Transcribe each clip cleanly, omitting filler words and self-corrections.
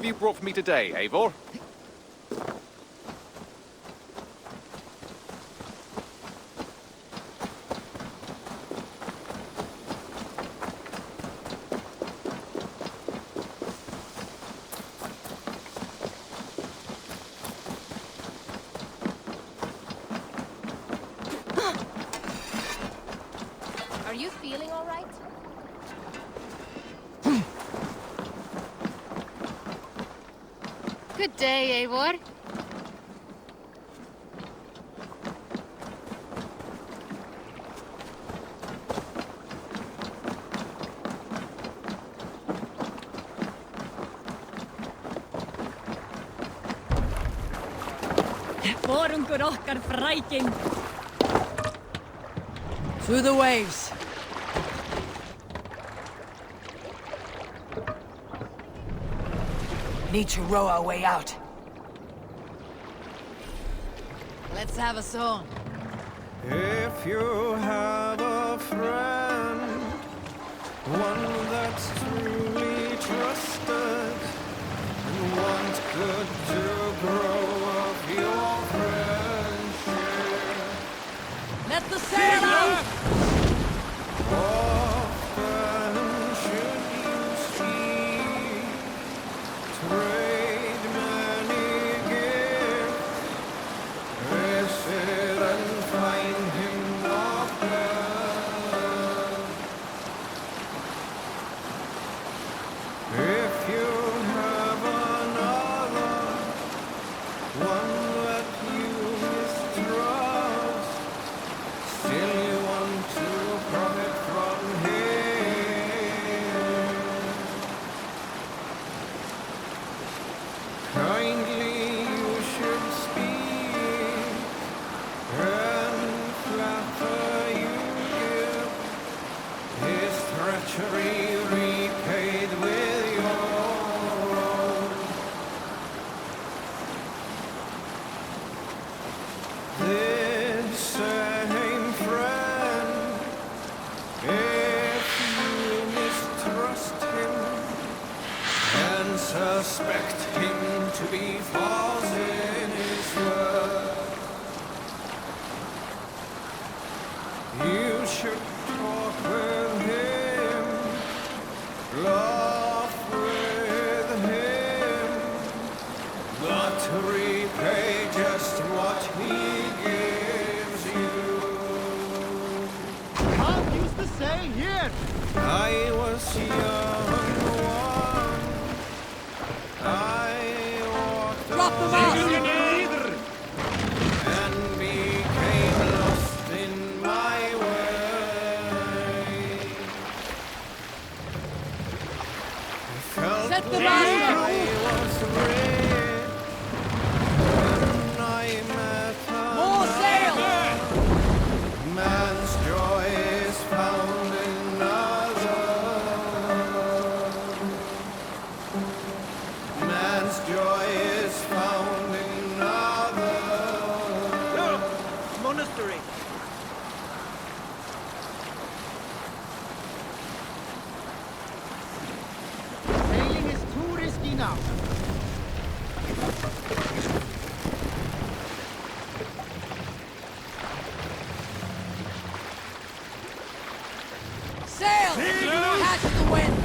have you brought for me today, Eivor? Are you feeling all right? Good day, Eivor. Forungur okkar fræking. To the waves. Need to row our way out. Let's have a song. If you have a friend, one that's truly trusted, and wants good to grow up your friendship. Let the sail out! Often should you speak, trade many gifts, visit and find him not there. If you have another, one that you mistrust, still you want to profit from him. Kindly you should speak, and flatter you give, his treachery repaid with your own. This same friend, if you mistrust him and suspect him to be false in his word, you should talk with him, laugh with him, not to repay just what he gives you. Can't use the say here. I was young one. I walked Drop them alone out! and became lost in my way. I felt Set the like master! I was rich when I met More sail! another. Man's joy is found in another. Man's joy is found in another. Look, monastery. Sailing is too risky now. Sail! Catch the wind!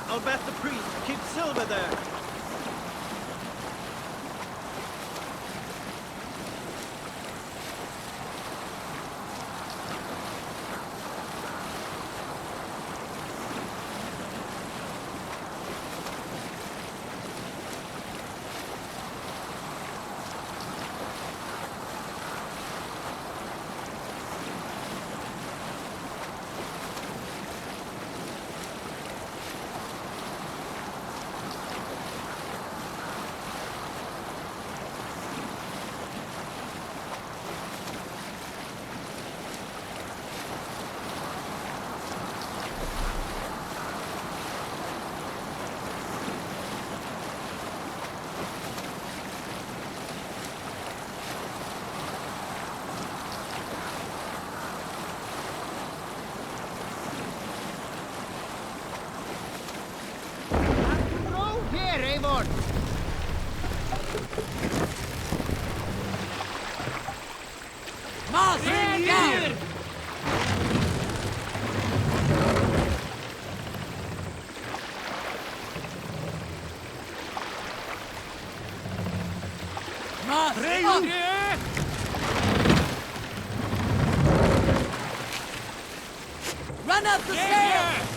I'll bet the priest keeps silver there. port! Moss, down! Moss, up! Run up the stairs!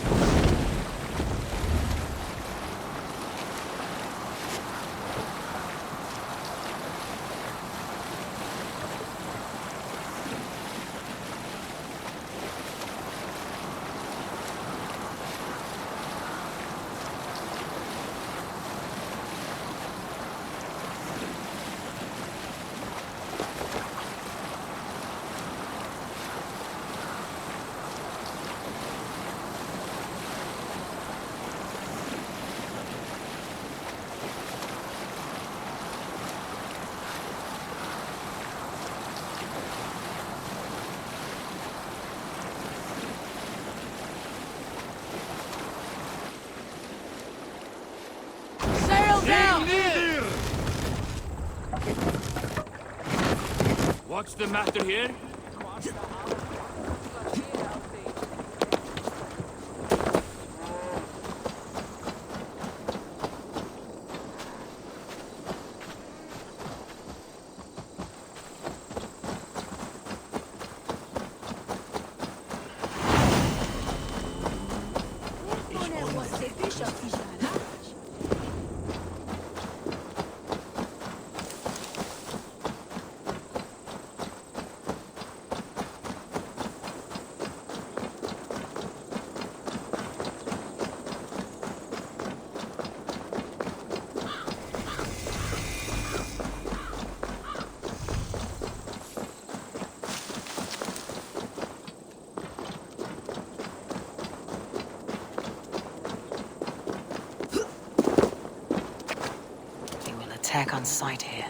Sail down! What's the matter here? Attack on sight here.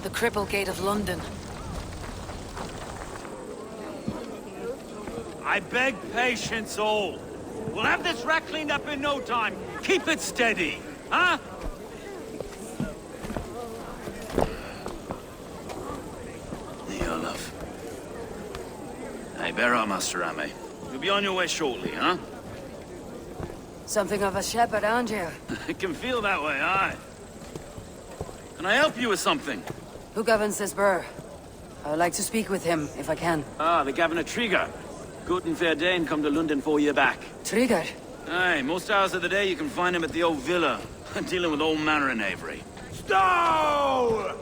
The Cripple Gate of London. I beg patience, all. We'll have this wreck cleaned up in no time. Keep it steady, huh? Your love. Hey, bear up, Master Ame. You'll be on your way shortly, huh? Something of a shepherd, aren't you? It can feel that way, aye. Can I help you with something? Who governs this burr? I would like to speak with him, if I can. Ah, the Governor Trigger. Good and fair Dane come to London 4 year back. Trigger? Aye, most hours of the day you can find him at the old villa, dealing with all manner of knavery. Stow!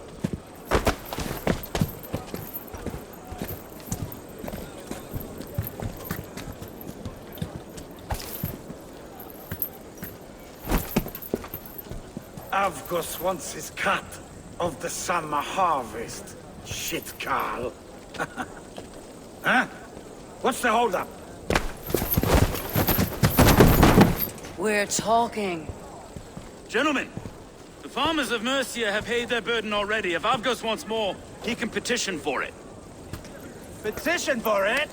Avgos wants his cut of the summer harvest. Shit, Carl. Huh? What's the holdup? We're talking. Gentlemen, the farmers of Mercia have paid their burden already. If Avgos wants more, he can petition for it. Petition for it?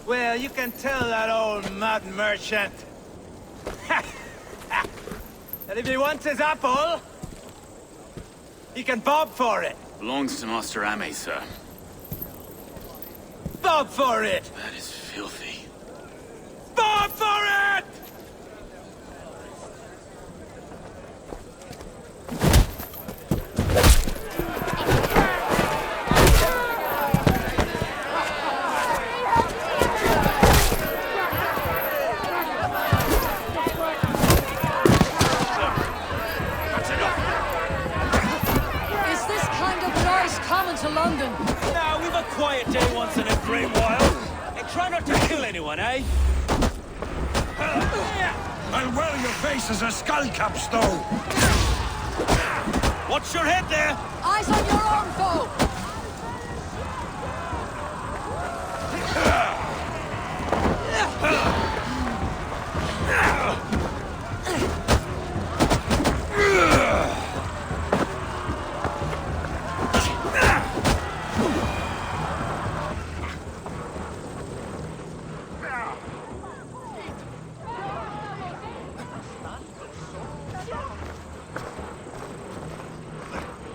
Well, you can tell that old mud merchant. And if he wants his apple, he can bob for it. Belongs to Master Ame, sir. Bob for it! That is filthy. Bob for it! once in a great while. And try not to kill anyone, eh? I'll wear your face as a skull capstone! Watch your head there! Eyes on your arm, foe!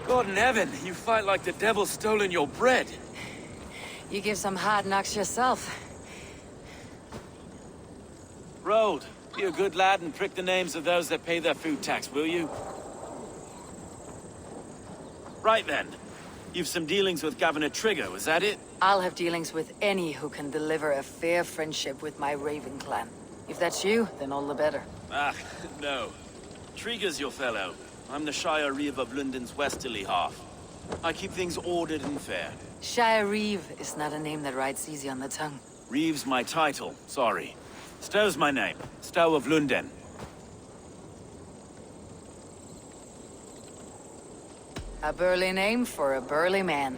God in heaven, you fight like the devil's stolen your bread. You give some hard knocks yourself. Road, be a good lad and prick the names of those that pay their food tax, will you? Right then. You've some dealings with Governor Trigger, was that it? I'll have dealings with any who can deliver a fair friendship with my Raven clan. If that's you, then all the better. Ah, no. Trigger's your fellow. I'm the Shire Reeve of London's westerly half. I keep things ordered and fair. Shire Reeve is not a name that rides easy on the tongue. Reeve's my title, sorry. Stow's my name. Stow of London. A burly name for a burly man.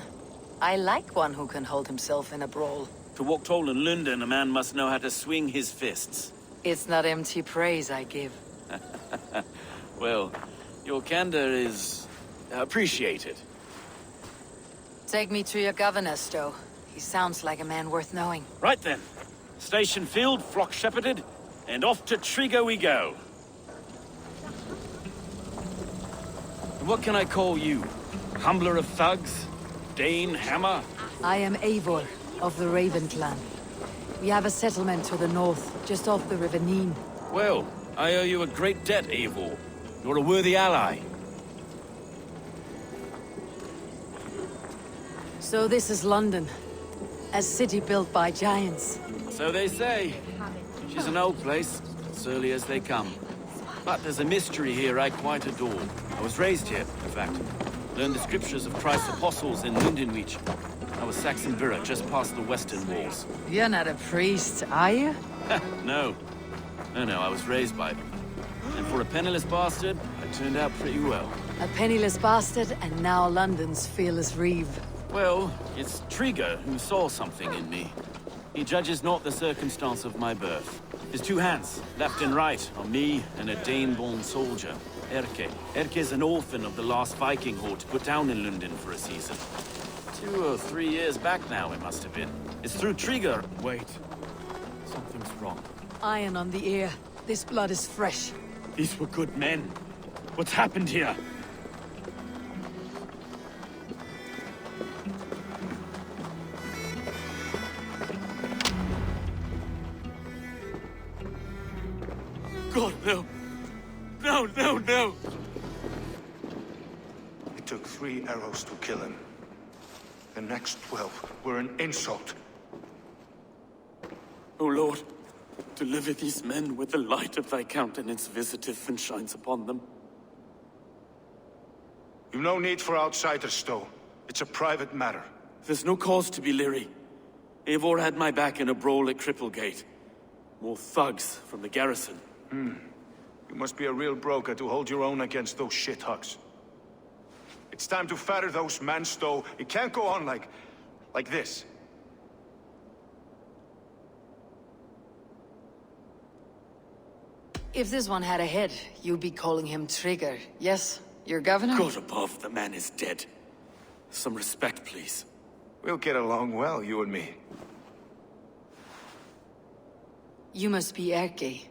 I like one who can hold himself in a brawl. To walk tall in London, a man must know how to swing his fists. It's not empty praise I give. Well, your candor is appreciated. Take me to your governor, Stow. He sounds like a man worth knowing. Right then. Station filled, flock shepherded, and off to Trigger we go. And what can I call you? Humbler of thugs? Dane Hammer? I am Eivor, of the Raven clan. We have a settlement to the north, just off the River Neen. Well, I owe you a great debt, Eivor. You're a worthy ally. So this is London. A city built by giants. So they say. She's an old place, surly as they come. But there's a mystery here I quite adore. I was raised here, in fact. Learned the scriptures of Christ's apostles in Lundenreach. I was Saxon Borough, just past the western walls. You're not a priest, are you? No. No, I was raised by them. And for a penniless bastard, I turned out pretty well. A penniless bastard, and now London's fearless reeve. Well, it's Trigger who saw something in me. He judges not the circumstance of my birth. His two hands, left and right, on me and a Dane-born soldier, Erke. Erke's an orphan of the last Viking horde put down in London for a season. 2 or 3 years back now, it must have been. It's through Trigger. Wait. Something's wrong. Iron on the ear. This blood is fresh. These were good men. What's happened here? God, no. No. It took 3 arrows to kill him. The next 12 were an insult. O Lord, deliver these men with the light of thy countenance visiteth and shines upon them. You've no need for outsiders, Stow. It's a private matter. There's no cause to be leery. Eivor had my back in a brawl at Cripplegate. More thugs from the garrison. You must be a real broker to hold your own against those shithugs. It's time to fetter those men, Stow. It can't go on like this. If this one had a head, you'd be calling him Trigger. Yes, your governor? God above, the man is dead. Some respect, please. We'll get along well, you and me. You must be Erke,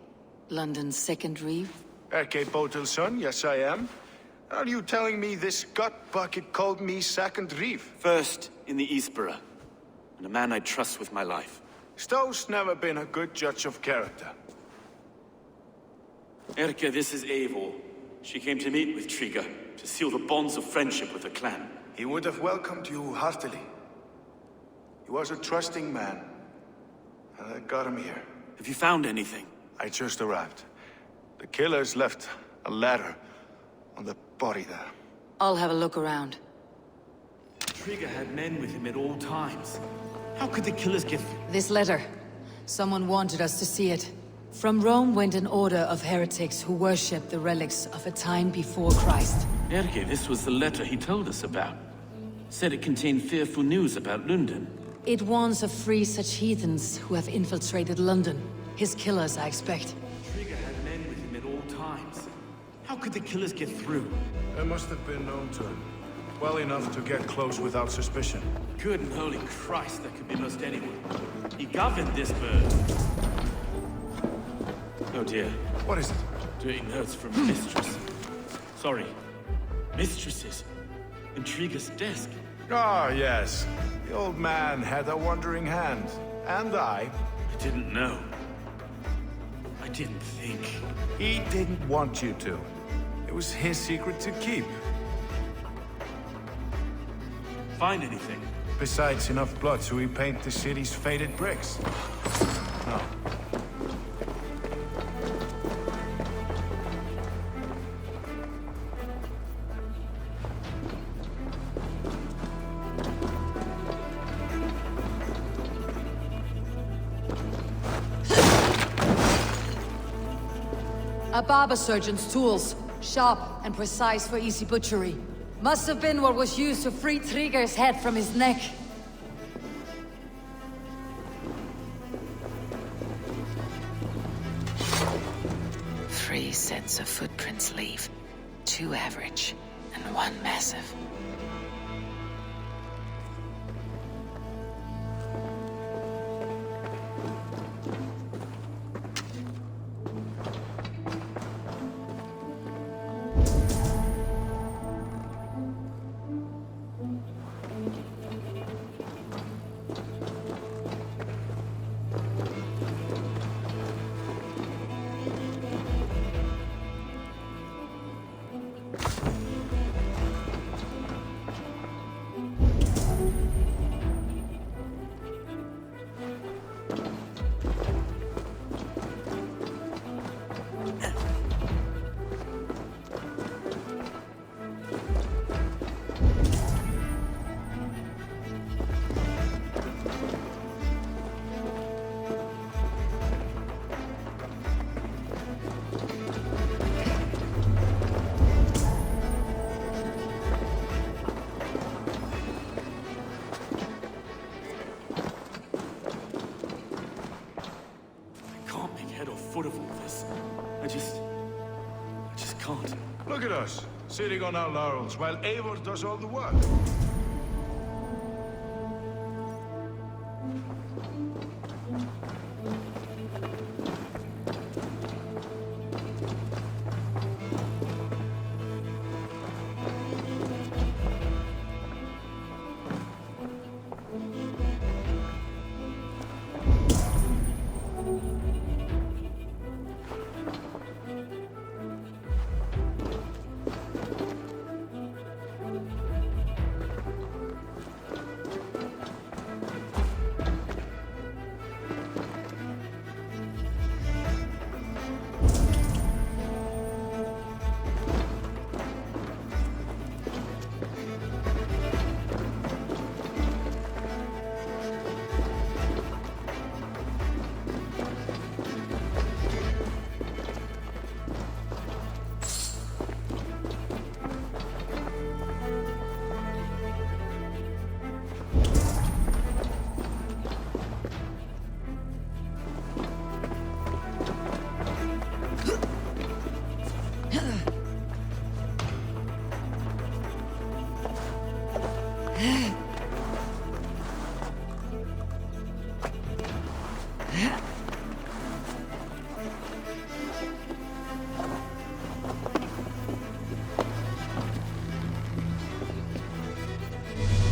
London's second reeve. Erke Botel's son, yes I am. Are you telling me this gut bucket called me second reeve? First in the Eastborough, and a man I trust with my life. Stow's never been a good judge of character. Erke, this is Eivor. She came to meet with Trigger, to seal the bonds of friendship with the clan. He would have welcomed you heartily. He was a trusting man, and I got him here. Have you found anything? I just arrived. The killers left a ladder on the body there. I'll have a look around. Trigger had men with him at all times. How could the killers get... This letter. Someone wanted us to see it. From Rome went an order of heretics who worshipped the relics of a time before Christ. Erke, this was the letter he told us about. Said it contained fearful news about London. It warns of free such heathens who have infiltrated London. His killers, I expect. Trigger had men with him at all times. How could the killers get through? They must have been known to him. Well enough to get close without suspicion. Good and holy Christ, that could be most anyone. He governed this bird. Oh dear. What is it? Dirty notes from mistress. Sorry. Mistresses. Intriguer's desk. Ah, yes. The old man had a wandering hand. And I. I didn't know. I didn't think. He didn't want you to. It was his secret to keep. Find anything? Besides enough blood to repaint the city's faded bricks. No. A barber surgeon's tools. Sharp and precise for easy butchery. Must have been what was used to free Trigger's head from his neck. Three sets of footprints leave. 2 average, and 1 massive. Foot of all this. I just can't. Look at us, sitting on our laurels while Eivor does all the work.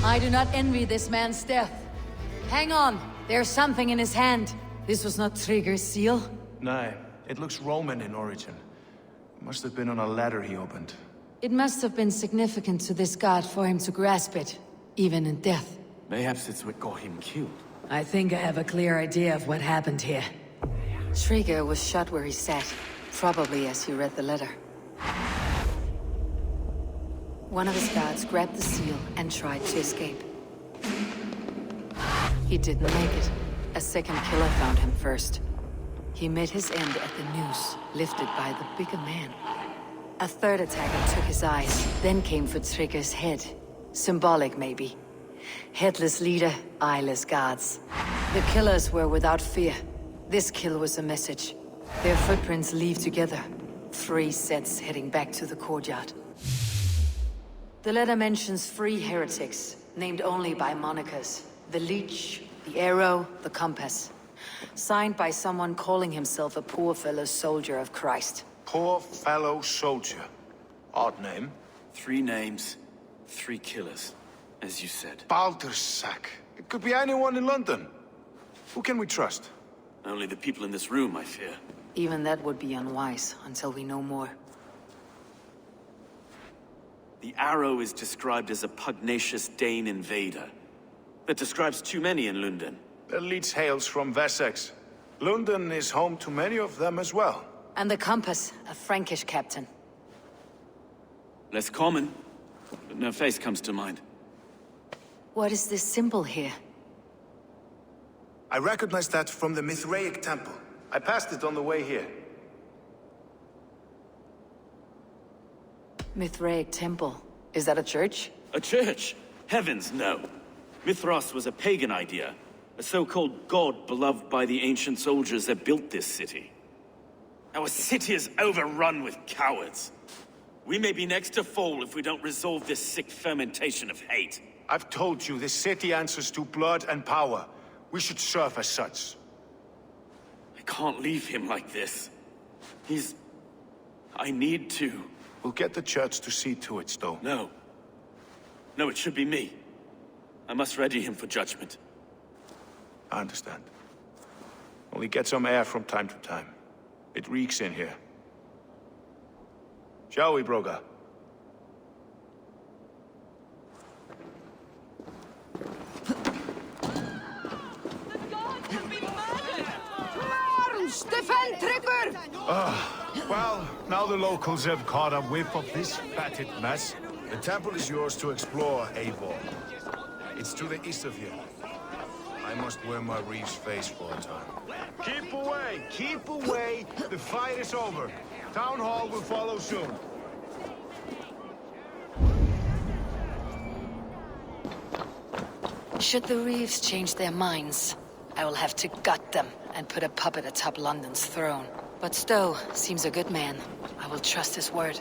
I do not envy this man's death. Hang on, there's something in his hand. This was not Trigger's seal. Nay, it looks Roman in origin. Must have been on a ladder he opened. It must have been significant to this god for him to grasp it, even in death. Perhaps it's what got him killed. I think I have a clear idea of what happened here. Trigger was shot where he sat, probably as he read the letter. One of his guards grabbed the seal and tried to escape. He didn't make it. A second killer found him first. He met his end at the noose, lifted by the bigger man. A third attacker took his eyes, then came for Trigger's head. Symbolic, maybe. Headless leader, eyeless guards. The killers were without fear. This kill was a message. Their footprints leave together. 3 sets heading back to the courtyard. The letter mentions 3 heretics, named only by monikers. The Leech, the Arrow, the Compass. Signed by someone calling himself a poor fellow soldier of Christ. Poor fellow soldier. Odd name. 3 names, 3 killers, as you said. Baldersack. It could be anyone in London. Who can we trust? Only the people in this room, I fear. Even that would be unwise, until we know more. The Arrow is described as a pugnacious Dane invader. That describes too many in London. The Leech hails from Wessex. London is home to many of them as well. And the Compass, a Frankish captain. Less common, but no face comes to mind. What is this symbol here? I recognize that from the Mithraic temple. I passed it on the way here. Mithraic temple. Is that a church? A church? Heavens, no. Mithras was a pagan idea. A so-called god beloved by the ancient soldiers that built this city. Our city is overrun with cowards. We may be next to fall if we don't resolve this sick fermentation of hate. I've told you, this city answers to blood and power. We should serve as such. I can't leave him like this. I need to. We'll get the church to see to it, Stowe. No. No, it should be me. I must ready him for judgment. I understand. Only get some air from time to time. It reeks in here. Shall we, Broga? Stefan Trigger! Well, now the locals have caught a whiff of this fatted mess. The temple is yours to explore, Eivor. It's to the east of here. I must wear my Reeve's face for a time. Keep away! Keep away! The fight is over. Town Hall will follow soon. Should the Reeves change their minds, I will have to gut them and put a puppet atop London's throne. But Stowe seems a good man. I will trust his word.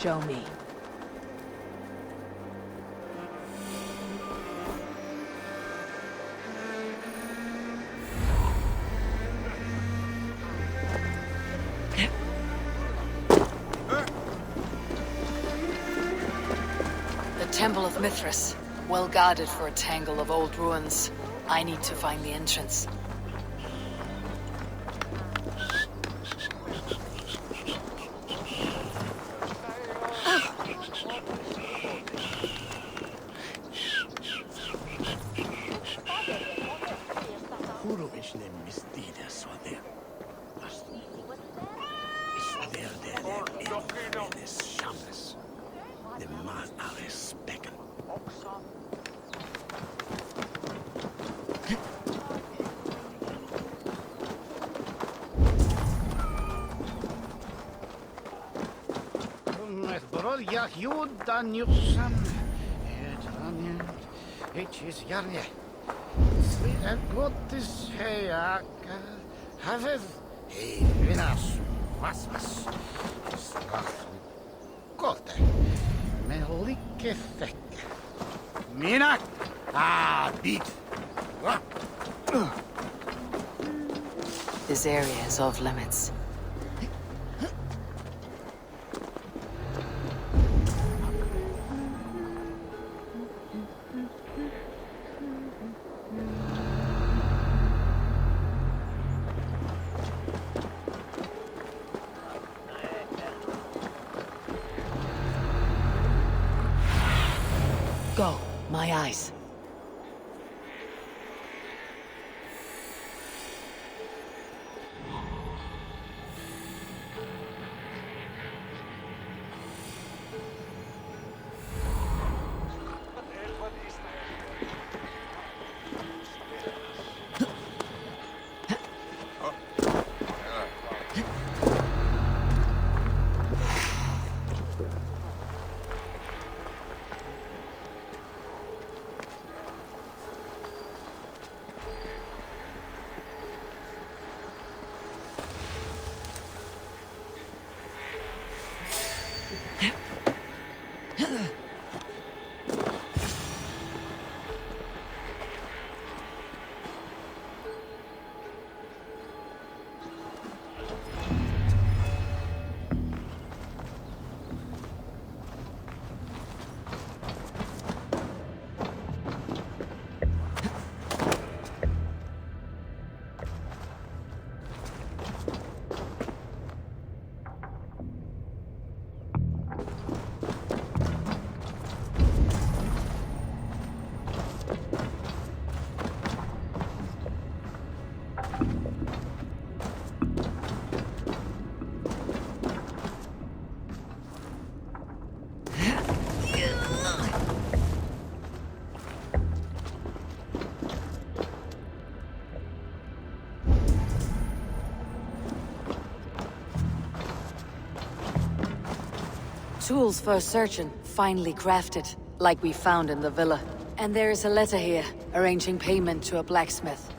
Show me. The Temple of Mithras. Well guarded for a tangle of old ruins. I need to find the entrance. Minä? Bit. This area is off limits. Go, my eyes. Tools for searching, finely crafted, like we found in the villa. And there is a letter here, arranging payment to a blacksmith.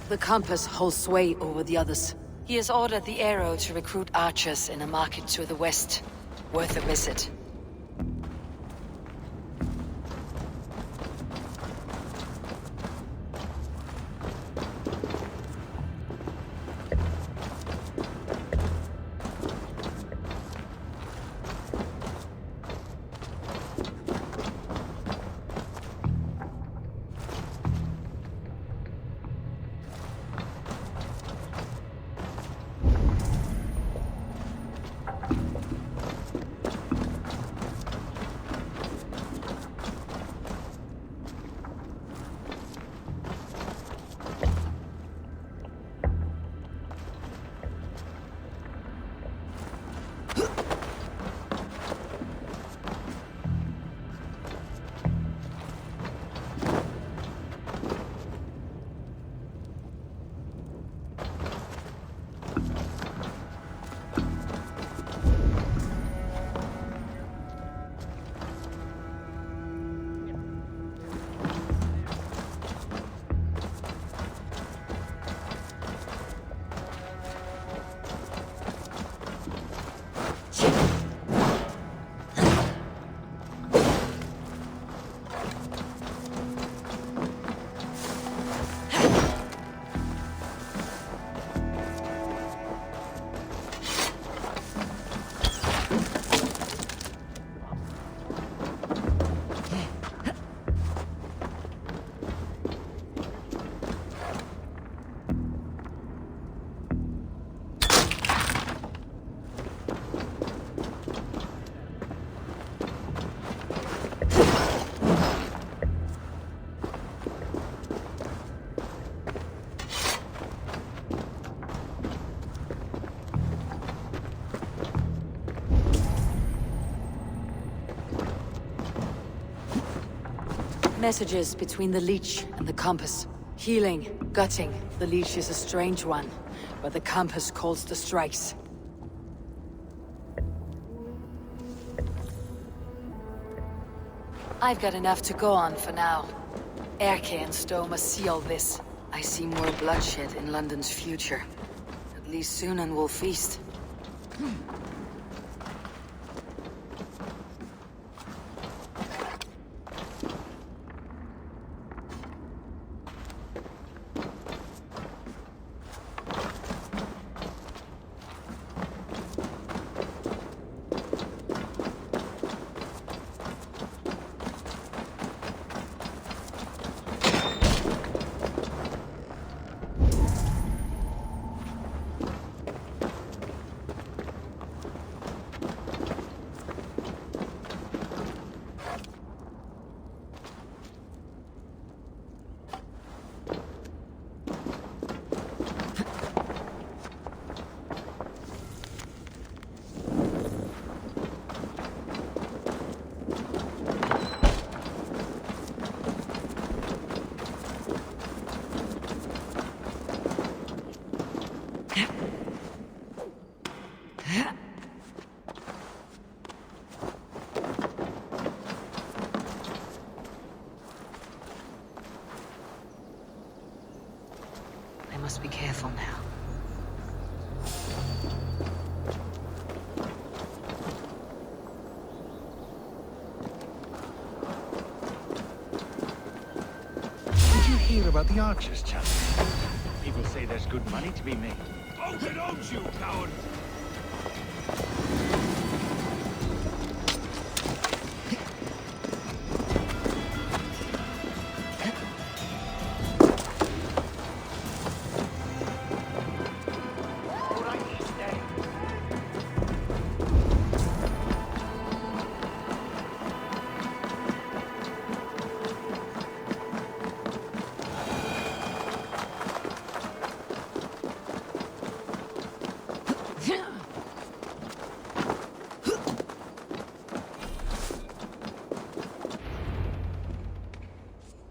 The compass holds sway over the others. He has ordered the arrow to recruit archers in a market to the west. Worth a visit. Messages between the leech and the compass. Healing, gutting. The leech is a strange one, but the compass calls the strikes. I've got enough to go on for now. Erke and Stowe must see all this. I see more bloodshed in London's future. At least Sunan will feast. I must be careful now. Did you hear about the archers, chap? People say there's good money to be made. Open arms, you coward!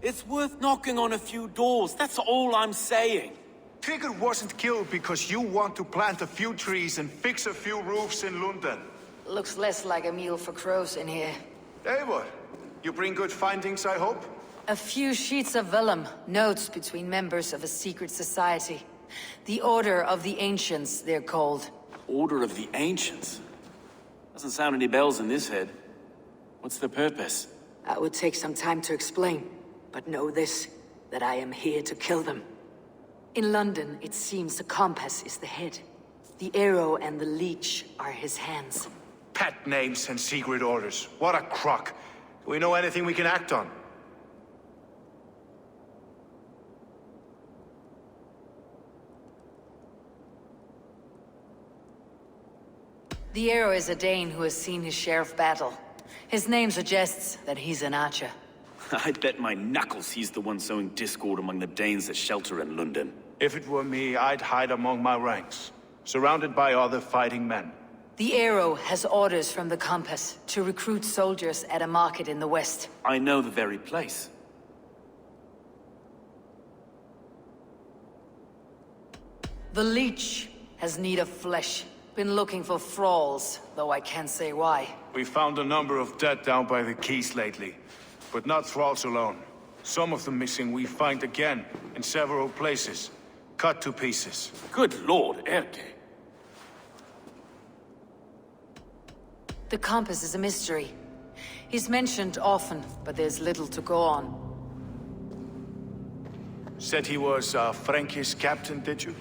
It's worth knocking on a few doors, that's all I'm saying. Trigger wasn't killed because you want to plant a few trees and fix a few roofs in London. Looks less like a meal for crows in here. Eivor, you bring good findings, I hope? A few sheets of vellum, notes between members of a secret society. The Order of the Ancients, they're called. Order of the Ancients? Doesn't sound any bells in this head. What's the purpose? That would take some time to explain, but know this, that I am here to kill them. In London, it seems the compass is the head. The arrow and the leech are his hands. Pet names and secret orders. What a crock. Do we know anything we can act on? The arrow is a Dane who has seen his share of battle. His name suggests that he's an archer. I'd bet my knuckles he's the one sowing discord among the Danes that shelter in London. If it were me, I'd hide among my ranks, surrounded by other fighting men. The arrow has orders from the compass to recruit soldiers at a market in the west. I know the very place. The leech has need of flesh. Been looking for thralls, though I can't say why. We found a number of dead down by the quays lately, but not thralls alone. Some of the missing we find again in several places, cut to pieces. Good lord, Erke. The compass is a mystery. He's mentioned often, but there's little to go on. Said he was a Frankish captain, did you?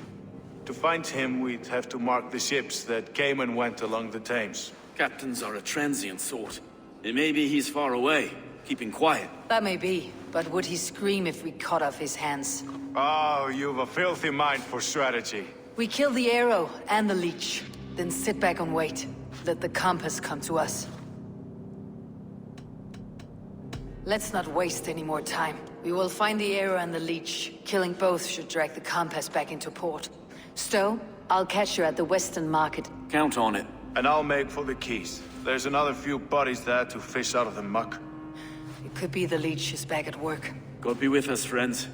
To find him, we'd have to mark the ships that came and went along the Thames. Captains are a transient sort. It may be he's far away, keeping quiet. That may be, but would he scream if we cut off his hands? Oh, you've a filthy mind for strategy. We kill the arrow and the leech, then sit back and wait. Let the compass come to us. Let's not waste any more time. We will find the arrow and the leech. Killing both should drag the compass back into port. Stowe, I'll catch you at the Western Market. Count on it. And I'll make for the quays. There's another few bodies there to fish out of the muck. It could be the leech is back at work. God be with us, friends.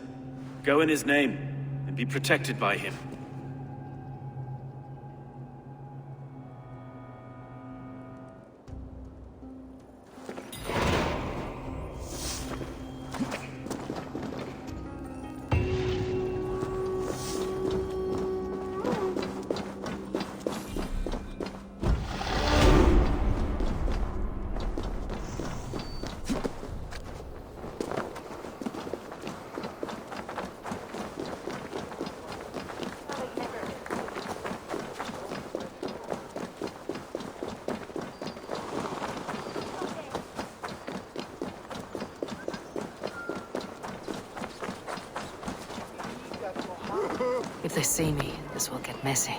Go in his name, and be protected by him. If they see me, this will get messy.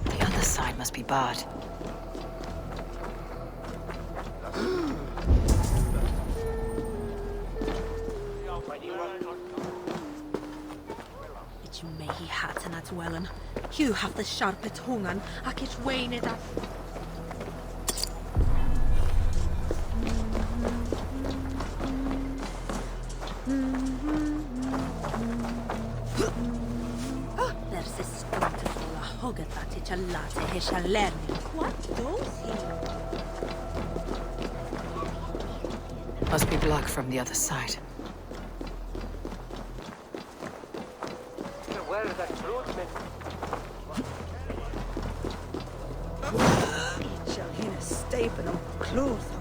The other side must be barred. Vet ju mig I hatten att wellen. Hugh haft the sharpe tungan, ac it wain it up. There's a stone to fall a hugget that it a latte he shall learn. What does he? Must be blocked from the other side. Shall he a staple of clothes?